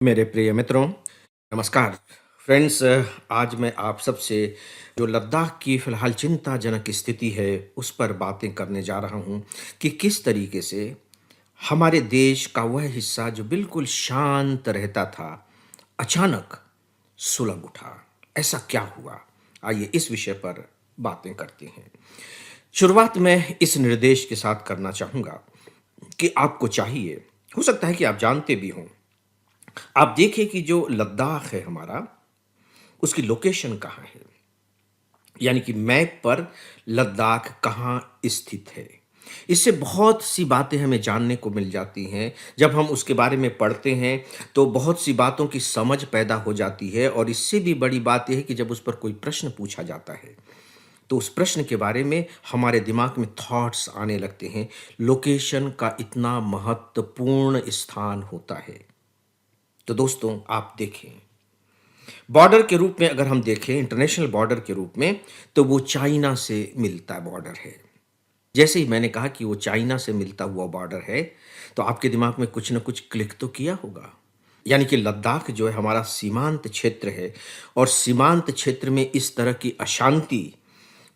मेरे प्रिय मित्रों, नमस्कार। फ्रेंड्स, आज मैं आप सबसे जो लद्दाख की फ़िलहाल चिंताजनक स्थिति है, उस पर बातें करने जा रहा हूँ कि किस तरीके से हमारे देश का वह हिस्सा जो बिल्कुल शांत रहता था, अचानक सुलग उठा। ऐसा क्या हुआ? आइए इस विषय पर बातें करते हैं। शुरुआत मैं इस निर्देश के साथ करना चाहूँगा कि आपको चाहिए, हो सकता है कि आप जानते भी हों, आप देखिए कि जो लद्दाख है हमारा, उसकी लोकेशन कहाँ है? यानी कि मैप पर लद्दाख कहाँ स्थित है? इससे बहुत सी बातें हमें जानने को मिल जाती हैं। जब हम उसके बारे में पढ़ते हैं, तो बहुत सी बातों की समझ पैदा हो जाती है और इससे भी बड़ी बात ये है कि जब उस पर कोई प्रश्न पूछा जाता है, तो उस प्रश्न के बारे में हमारे दिमाग में थॉट्स आने लगते हैं। लोकेशन का इतना महत्वपूर्ण स्थान होता है। तो दोस्तों, आप देखें, बॉर्डर के रूप में अगर हम देखें, इंटरनेशनल बॉर्डर के रूप में, तो वो चाइना से मिलता बॉर्डर है। जैसे ही मैंने कहा कि वो चाइना से मिलता हुआ बॉर्डर है, तो आपके दिमाग में कुछ न कुछ क्लिक तो किया होगा। यानी कि लद्दाख जो है हमारा सीमांत क्षेत्र है और सीमांत क्षेत्र में इस तरह की अशांति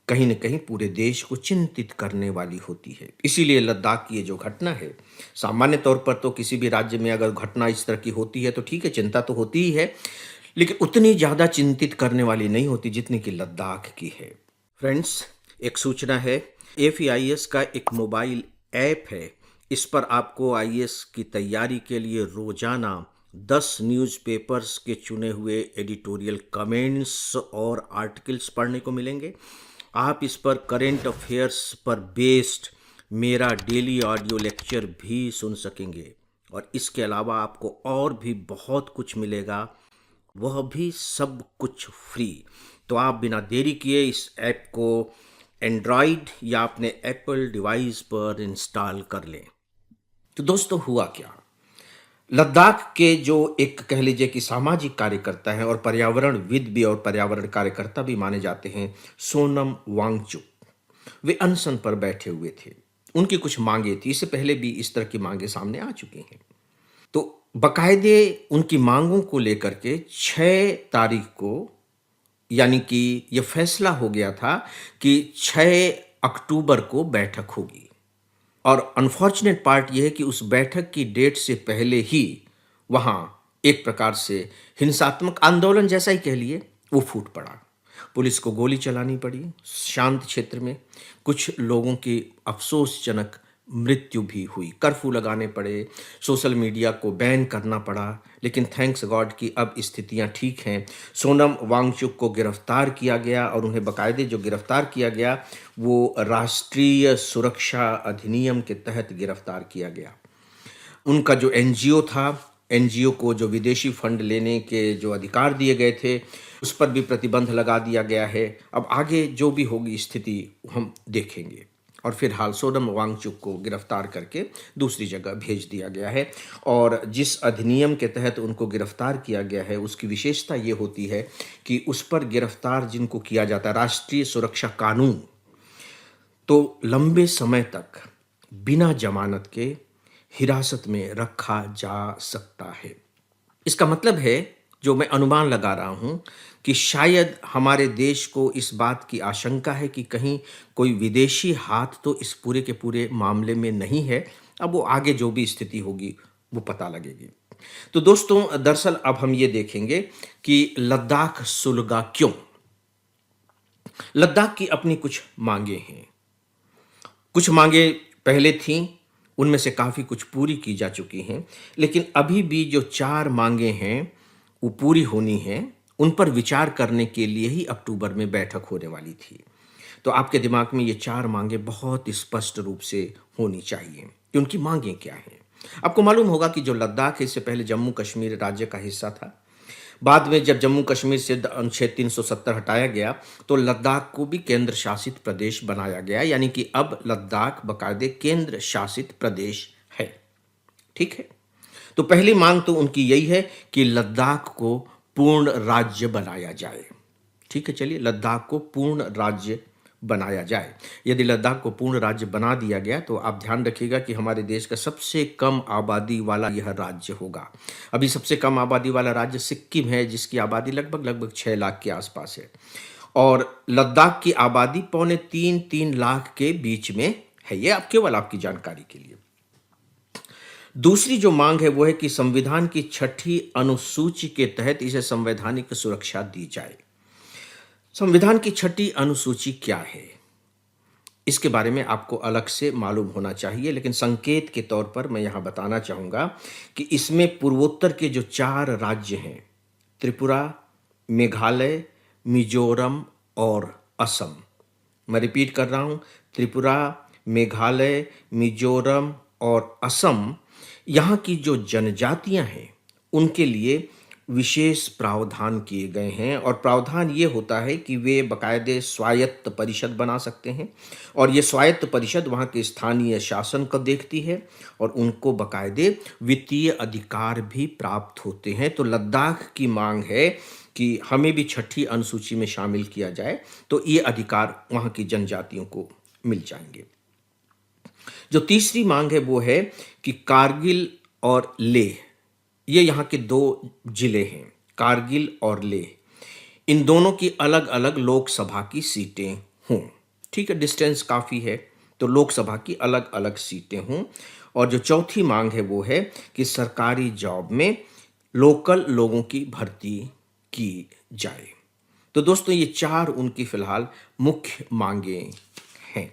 कहीं न कहीं पूरे देश को चिंतित करने वाली होती है। इसीलिए लद्दाख की ये जो घटना है, सामान्य तौर पर तो किसी भी राज्य में अगर घटना इस तरह की होती है, तो ठीक है, चिंता तो होती ही है, लेकिन उतनी ज़्यादा चिंतित करने वाली नहीं होती जितनी कि लद्दाख की है। फ्रेंड्स, एक सूचना है, एफईआईएस का एक मोबाइल ऐप है। इस पर आपको आईएएस की तैयारी के लिए रोजाना 10 न्यूज़पेपर्स के चुने हुए एडिटोरियल कमेंट्स और आर्टिकल्स पढ़ने को मिलेंगे। आप इस पर करेंट अफेयर्स पर बेस्ड मेरा डेली ऑडियो लेक्चर भी सुन सकेंगे और इसके अलावा आपको और भी बहुत कुछ मिलेगा, वह भी सब कुछ फ्री। तो आप बिना देरी किए इस ऐप को एंड्रॉयड या अपने एप्पल डिवाइस पर इंस्टॉल कर लें। तो दोस्तों, हुआ क्या? लद्दाख के जो एक कह लीजिए कि सामाजिक कार्यकर्ता हैं और पर्यावरणविद भी और पर्यावरण कार्यकर्ता भी माने जाते हैं, सोनम वांगचुक, वे अनशन पर बैठे हुए थे। उनकी कुछ मांगे थी, इससे पहले भी इस तरह की मांगे सामने आ चुकी हैं। तो बाकायदे उनकी मांगों को लेकर के 6 तारीख को, यानी कि ये फैसला हो गया था कि 6 अक्टूबर को बैठक होगी। और अनफॉर्चुनेट पार्ट ये है कि उस बैठक की डेट से पहले ही वहाँ एक प्रकार से हिंसात्मक आंदोलन जैसा ही कह लिए, वो फूट पड़ा। पुलिस को गोली चलानी पड़ी शांत क्षेत्र में। कुछ लोगों की अफसोसजनक मृत्यु भी हुई। कर्फ्यू लगाने पड़े, सोशल मीडिया को बैन करना पड़ा, लेकिन थैंक्स गॉड कि अब स्थितियां ठीक हैं। सोनम वांगचुक को गिरफ्तार किया गया और उन्हें बाकायदे जो गिरफ्तार किया गया, वो राष्ट्रीय सुरक्षा अधिनियम के तहत गिरफ्तार किया गया। उनका जो एनजीओ था, एनजीओ को जो विदेशी फंड लेने के जो अधिकार दिए गए थे, उस पर भी प्रतिबंध लगा दिया गया है। अब आगे जो भी होगी स्थिति हम देखेंगे। और फिलहाल सोनम वांगचुक को गिरफ्तार करके दूसरी जगह भेज दिया गया है। और जिस अधिनियम के तहत उनको गिरफ्तार किया गया है, उसकी विशेषता ये होती है कि उस पर गिरफ्तार जिनको किया जाता है, राष्ट्रीय सुरक्षा कानून, तो लंबे समय तक बिना जमानत के हिरासत में रखा जा सकता है। इसका मतलब है, जो मैं अनुमान लगा रहा हूं, कि शायद हमारे देश को इस बात की आशंका है कि कहीं कोई विदेशी हाथ तो इस पूरे के पूरे मामले में नहीं है। अब वो आगे जो भी स्थिति होगी, वो पता लगेगी। तो दोस्तों, दरअसल अब हम ये देखेंगे कि लद्दाख सुलगा क्यों। लद्दाख की अपनी कुछ मांगे हैं। कुछ मांगे पहले थीं, उनमें से काफ़ी कुछ पूरी की जा चुकी हैं, लेकिन अभी भी जो 4 मांगे हैं, वो पूरी होनी हैं। उन पर विचार करने के लिए ही अक्टूबर में बैठक होने वाली थी। तो आपके दिमाग में ये 4 मांगे बहुत स्पष्ट रूप से होनी चाहिए कि उनकी मांगें क्या हैं। आपको मालूम होगा कि जो लद्दाख है, इससे पहले जम्मू कश्मीर राज्य का हिस्सा था। बाद में जब जम्मू कश्मीर से अनुच्छेद 370 हटाया गया, तो लद्दाख को भी केंद्र शासित प्रदेश बनाया गया, यानी कि अब लद्दाख बाकायदे केंद्र शासित प्रदेश है। ठीक है? तो पहली मांग तो उनकी यही है कि लद्दाख को पूर्ण राज्य बनाया जाए। ठीक है, चलिए, लद्दाख को पूर्ण राज्य बनाया जाए। यदि लद्दाख को पूर्ण राज्य बना दिया गया तो आप ध्यान रखिएगा कि हमारे देश का सबसे कम आबादी वाला यह राज्य होगा। अभी सबसे कम आबादी वाला राज्य सिक्किम है, जिसकी आबादी लगभग 6 लाख के आसपास है, और लद्दाख की आबादी पौने 3 लाख के बीच में है। ये आप केवल आपकी जानकारी के लिए। दूसरी जो मांग है वो है कि संविधान की 6ठी अनुसूची के तहत इसे संवैधानिक सुरक्षा दी जाए। संविधान की 6ठी अनुसूची क्या है, इसके बारे में आपको अलग से मालूम होना चाहिए, लेकिन संकेत के तौर पर मैं यहां बताना चाहूंगा कि इसमें पूर्वोत्तर के जो 4 राज्य हैं, त्रिपुरा, मेघालय, मिजोरम और असम, मैं रिपीट कर रहा हूं, त्रिपुरा, मेघालय, मिजोरम और असम, यहाँ की जो जनजातियां हैं उनके लिए विशेष प्रावधान किए गए हैं, और प्रावधान ये होता है कि वे बाकायदे स्वायत्त परिषद बना सकते हैं, और ये स्वायत्त परिषद वहाँ के स्थानीय शासन को देखती है और उनको बाकायदे वित्तीय अधिकार भी प्राप्त होते हैं। तो लद्दाख की मांग है कि हमें भी 6ठी अनुसूची में शामिल किया जाए, तो ये अधिकार वहाँ की जनजातियों को मिल जाएंगे। जो तीसरी मांग है वो है कि कारगिल और लेह, ये यहाँ के 2 जिले हैं, कारगिल और लेह, इन दोनों की अलग अलग लोकसभा की सीटें हों। ठीक है, डिस्टेंस काफ़ी है, तो लोकसभा की अलग अलग सीटें हों। और जो चौथी मांग है वो है कि सरकारी जॉब में लोकल लोगों की भर्ती की जाए। तो दोस्तों, ये 4 उनकी फिलहाल मुख्य मांगें हैं।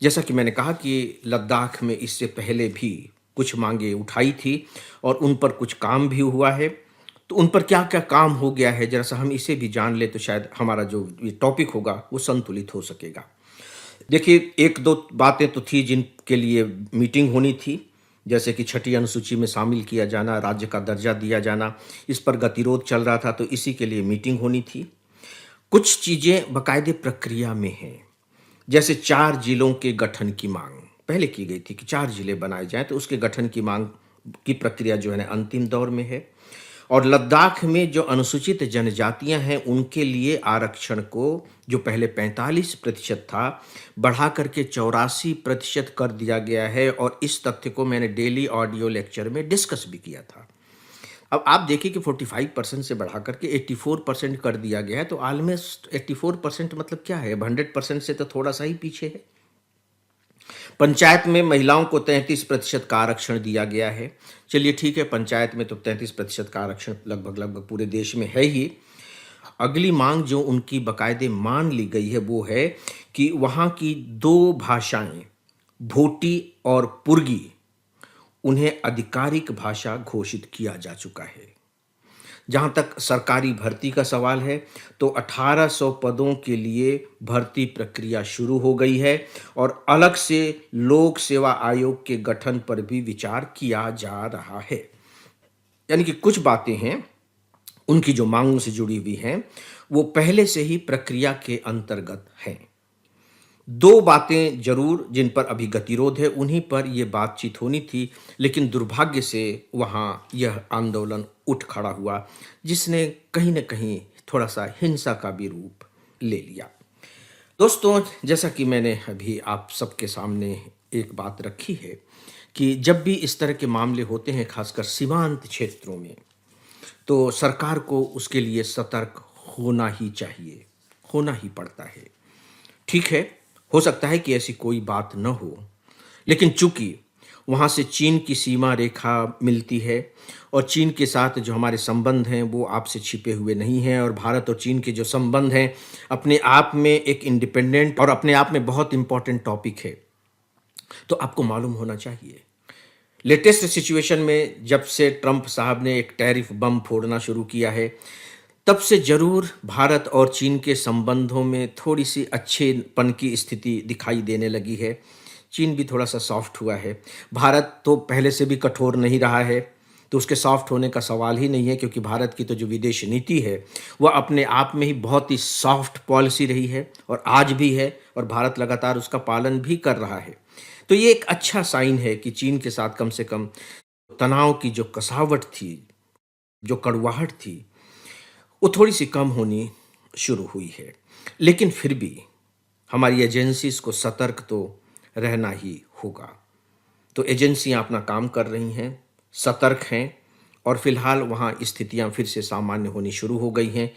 जैसा कि मैंने कहा कि लद्दाख में इससे पहले भी कुछ मांगें उठाई थी और उन पर कुछ काम भी हुआ है। तो उन पर क्या क्या काम हो गया है, जरा सा हम इसे भी जान ले तो शायद हमारा जो ये टॉपिक होगा वो संतुलित हो सकेगा। देखिए, 1-2 बातें तो थी जिनके लिए मीटिंग होनी थी, जैसे कि 6ठी अनुसूची में शामिल किया जाना, राज्य का दर्जा दिया जाना, इस पर गतिरोध चल रहा था, तो इसी के लिए मीटिंग होनी थी। कुछ चीज़ें बाकायदे प्रक्रिया में हैं, जैसे 4 जिलों के गठन की मांग पहले की गई थी कि 4 जिले बनाए जाएं, तो उसके गठन की मांग की प्रक्रिया जो है ना अंतिम दौर में है। और लद्दाख में जो अनुसूचित जनजातियां हैं उनके लिए आरक्षण को जो पहले 45% था बढ़ा करके 84% कर दिया गया है, और इस तथ्य को मैंने डेली ऑडियो लेक्चर में डिस्कस भी किया था। अब आप देखिए कि 45% से बढ़ा करके 84% कर दिया गया है, तो ऑलमोस्ट 84% मतलब क्या है, 100% से तो थोड़ा सा ही पीछे है। पंचायत में महिलाओं को 33% का आरक्षण दिया गया है। चलिए ठीक है, पंचायत में तो 33% का आरक्षण लगभग पूरे देश में है ही। अगली मांग जो उनकी बाकायदे मान ली गई है वो है कि वहाँ की 2 भाषाएं, भोटी और पुर्गी, उन्हें आधिकारिक भाषा घोषित किया जा चुका है। जहाँ तक सरकारी भर्ती का सवाल है, तो 1800 पदों के लिए भर्ती प्रक्रिया शुरू हो गई है, और अलग से लोक सेवा आयोग के गठन पर भी विचार किया जा रहा है। यानी कि कुछ बातें हैं उनकी जो मांगों से जुड़ी हुई हैं वो पहले से ही प्रक्रिया के अंतर्गत हैं। 2 बातें जरूर जिन पर अभी गतिरोध है, उन्हीं पर यह बातचीत होनी थी, लेकिन दुर्भाग्य से वहाँ यह आंदोलन उठ खड़ा हुआ, जिसने कहीं न कहीं थोड़ा सा हिंसा का भी रूप ले लिया। दोस्तों, जैसा कि मैंने अभी आप सबके सामने एक बात रखी है कि जब भी इस तरह के मामले होते हैं, खासकर सीमांत क्षेत्रों में, तो सरकार को उसके लिए सतर्क होना ही चाहिए, होना ही पड़ता है। ठीक है, हो सकता है कि ऐसी कोई बात न हो, लेकिन चूंकि वहाँ से चीन की सीमा रेखा मिलती है और चीन के साथ जो हमारे संबंध हैं वो आपसे छिपे हुए नहीं हैं, और भारत और चीन के जो संबंध हैं अपने आप में एक इंडिपेंडेंट और अपने आप में बहुत इंपॉर्टेंट टॉपिक है, तो आपको मालूम होना चाहिए। लेटेस्ट सिचुएशन में जब से ट्रंप साहब ने एक टैरिफ बम फोड़ना शुरू किया है, तब से जरूर भारत और चीन के संबंधों में थोड़ी सी अच्छेपन की स्थिति दिखाई देने लगी है। चीन भी थोड़ा सा सॉफ्ट हुआ है। भारत तो पहले से भी कठोर नहीं रहा है, तो उसके सॉफ्ट होने का सवाल ही नहीं है, क्योंकि भारत की तो जो विदेश नीति है वह अपने आप में ही बहुत ही सॉफ्ट पॉलिसी रही है और आज भी है, और भारत लगातार उसका पालन भी कर रहा है। तो ये एक अच्छा साइन है कि चीन के साथ कम से कम तनाव की जो कसावट थी, जो कड़वाहट थी, वो थोड़ी सी कम होनी शुरू हुई है। लेकिन फिर भी हमारी एजेंसीज़ को सतर्क तो रहना ही होगा। तो एजेंसियाँ अपना काम कर रही हैं, सतर्क हैं और फ़िलहाल वहाँ स्थितियाँ फिर से सामान्य होनी शुरू हो गई हैं।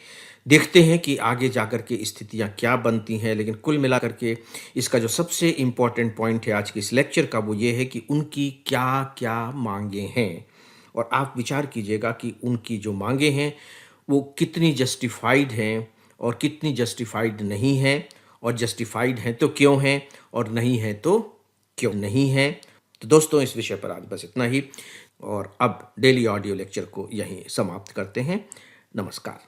देखते हैं कि आगे जाकर के स्थितियाँ क्या बनती हैं, लेकिन कुल मिलाकर के इसका जो सबसे इम्पोर्टेंट पॉइंट है आज के इस लेक्चर का, वो ये है कि उनकी क्या-क्या माँगें हैं। और आप विचार कीजिएगा कि उनकी जो माँगें हैं, वो कितनी जस्टिफाइड हैं और कितनी जस्टिफाइड नहीं हैं, और जस्टिफाइड हैं तो क्यों हैं और नहीं हैं तो क्यों नहीं हैं। तो दोस्तों, इस विषय पर आज बस इतना ही, और अब डेली ऑडियो लेक्चर को यहीं समाप्त करते हैं। नमस्कार।